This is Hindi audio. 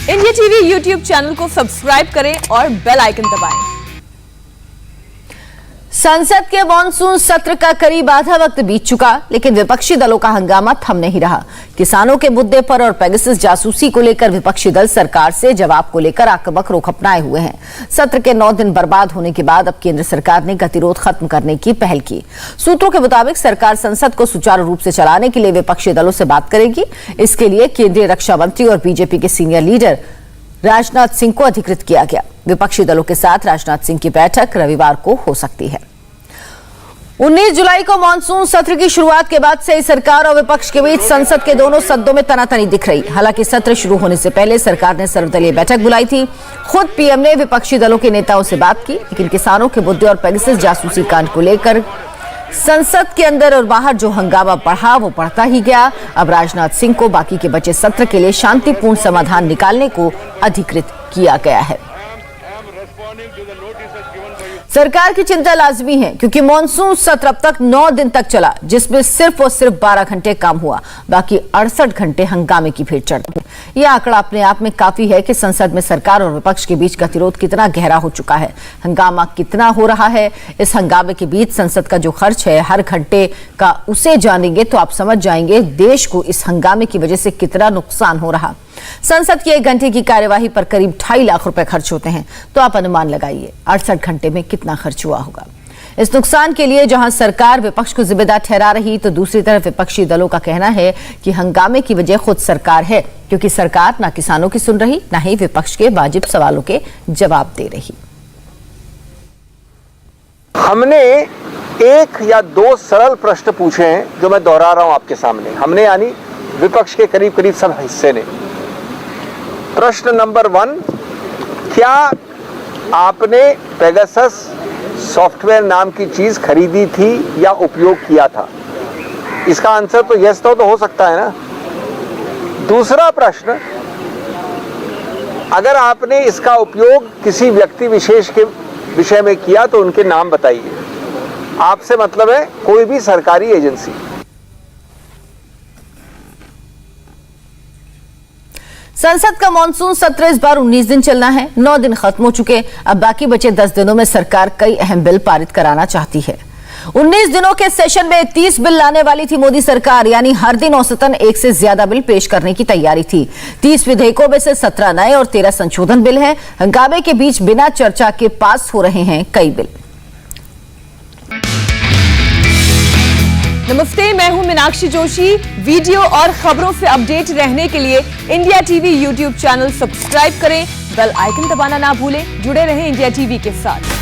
इंडिया टीवी यूट्यूब चैनल को सब्सक्राइब करें और बेल आइकन दबाएं। संसद के मॉनसून सत्र का करीब आधा वक्त बीत चुका, लेकिन विपक्षी दलों का हंगामा थम नहीं रहा। किसानों के मुद्दे पर और पेगासस जासूसी को लेकर विपक्षी दल सरकार से जवाब को लेकर आक्रामक रुख अपनाए हुए हैं। सत्र के 9 दिन बर्बाद होने के बाद अब केंद्र सरकार ने गतिरोध खत्म करने की पहल की। सूत्रों के मुताबिक सरकार संसद को सुचारू रूप से चलाने के लिए विपक्षी दलों से बात करेगी। इसके लिए केंद्रीय रक्षा मंत्री और बीजेपी के सीनियर लीडर राजनाथ सिंह को अधिकृत किया गया। विपक्षी दलों के साथ राजनाथ सिंह की बैठक रविवार को हो सकती है। 19 जुलाई को मानसून सत्र की शुरुआत के बाद से ही सरकार और विपक्ष के बीच संसद के दोनों सदनों में तनातनी दिख रही। हालांकि सत्र शुरू होने से पहले सरकार ने सर्वदलीय बैठक बुलाई थी। खुद पीएम ने विपक्षी दलों के नेताओं से बात की, लेकिन किसानों के मुद्दे और पेगासस जासूसी कांड को लेकर संसद के अंदर और बाहर जो हंगामा बढ़ा वो बढ़ता ही गया। अब राजनाथ सिंह को बाकी के बचे सत्र के लिए शांतिपूर्ण समाधान निकालने को अधिकृत किया गया है। सरकार की चिंता लाजमी है, क्योंकि मॉनसून सत्र अब तक 9 दिन तक चला, जिसमें सिर्फ और सिर्फ 12 घंटे काम हुआ, बाकी 68 घंटे हंगामे की भेंट चढ़ी। यह आंकड़ा अपने आप में काफी है कि संसद में सरकार और विपक्ष के बीच गतिरोध कितना गहरा हो चुका है। हंगामा कितना हो रहा है, इस हंगामे के बीच संसद का जो खर्च है हर घंटे का, उसे जानेंगे तो आप समझ जाएंगे देश को इस हंगामे की वजह से कितना नुकसान हो रहा। संसद की 1 घंटे की कार्यवाही पर करीब 2.5 लाख रुपए खर्च होते हैं, तो आप अनुमान लगाइए 68 घंटे में कितना खर्च हुआ होगा। इस नुकसान के लिए जहां सरकार विपक्ष को जिम्मेदार ठहरा रही, तो दूसरी तरफ विपक्षी दलों का कहना है कि हंगामे की वजह खुद सरकार है, क्योंकि सरकार ना किसानों की सुन रही, ना ही विपक्ष के वाजिब सवालों के जवाब दे रही। हमने 1 या 2 सरल प्रश्न पूछे हैं, जो मैं दोहरा रहा हूं आपके सामने। हमने यानी विपक्ष के करीब सब हिस्से ने। प्रश्न नंबर 1, क्या आपने पेगासस सॉफ्टवेयर नाम की चीज खरीदी थी या उपयोग किया था? इसका आंसर तो यस तो हो सकता है ना। दूसरा प्रश्न, अगर आपने इसका उपयोग किसी व्यक्ति विशेष के विषय में किया तो उनके नाम बताइए। आपसे मतलब है कोई भी सरकारी एजेंसी। संसद का मानसून सत्र इस बार 19 दिन चलना है। 9 दिन खत्म हो चुके, अब बाकी बचे 10 दिनों में सरकार कई अहम बिल पारित कराना चाहती है। 19 दिनों के सेशन में 30 बिल लाने वाली थी मोदी सरकार, यानी हर दिन औसतन 1 से ज्यादा बिल पेश करने की तैयारी थी। 30 विधेयकों में से 17 नए और 13 संशोधन बिल हैं। हंगामे के बीच बिना चर्चा के पास हो रहे हैं कई बिल। नमस्ते, मैं हूं मीनाक्षी जोशी। वीडियो और खबरों से अपडेट रहने के लिए India TV YouTube channel subscribe करें, बेल आइकन दबाना ना भूलें। जुड़े रहें इंडिया टीवी के साथ।